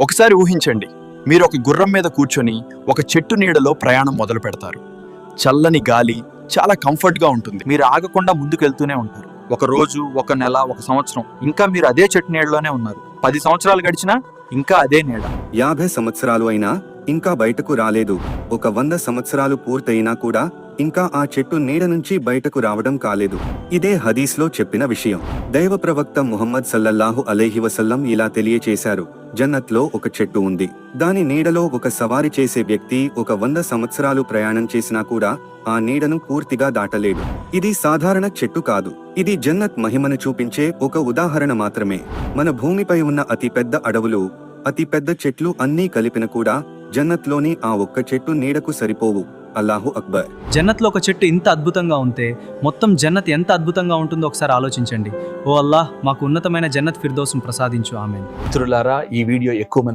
ఒకసారి ఊహించండి, మీరు ఒక గుర్రం మీద కూర్చొని ఒక చెట్టు నీడలో ప్రయాణం మొదలు పెడతారు. చల్లని గాలి చాలా కంఫర్ట్గా ఉంటుంది. మీరు ఆగకుండా ముందుకెళ్తూనే ఉంటారు. ఒక రోజు, ఒక నెల, ఒక సంవత్సరం, ఇంకా మీరు అదే చెట్టు నీడలోనే ఉన్నారు. 10 సంవత్సరాలు గడిచినా ఇంకా అదే నీడ. 50 సంవత్సరాలు అయినా ఇంకా బయటకు రాలేదు. ఒక 100 సంవత్సరాలు పూర్తయినా కూడా ఇంకా ఆ చెట్టు నీడ నుంచి బయటకు రావడం కాలేదు. ఇదే హదీస్లో చెప్పిన విషయం. దైవ ప్రవక్త ముహమ్మద్ సల్లల్లాహు అలైహి వసల్లం ఇలా తెలియచేశారు: జన్నత్లో ఒక చెట్టు ఉంది. దాని నీడలో ఒక సవారి చేసే వ్యక్తి ఒక 100 సంవత్సరాలు ప్రయాణం చేసినా కూడా ఆ నీడను పూర్తిగా దాటలేడు. ఇది సాధారణ చెట్టు కాదు. ఇది జన్నత్ మహిమను చూపించే ఒక ఉదాహరణ మాత్రమే. మన భూమిపై ఉన్న అతి పెద్ద అడవులు, అతి పెద్ద చెట్లు అన్నీ కలిపిన కూడా జన్నత్లోని ఆ ఒక్క చెట్టు నీడకు సరిపోవు. అల్లాహు అక్బర్. జన్నత్లో ఒక చెట్టు ఇంత అద్భుతంగా ఉంటే మొత్తం జన్నత్ ఎంత అద్భుతంగా ఉంటుందో ఒకసారి ఆలోచించండి. ఓ అల్లాహ్, మాకు ఉన్నతమైన జన్నత్ ఫిర్దౌస్ను ప్రసాదించు. ఆమేన్. మిత్రులారా, ఈ వీడియో ఎక్కువ మంది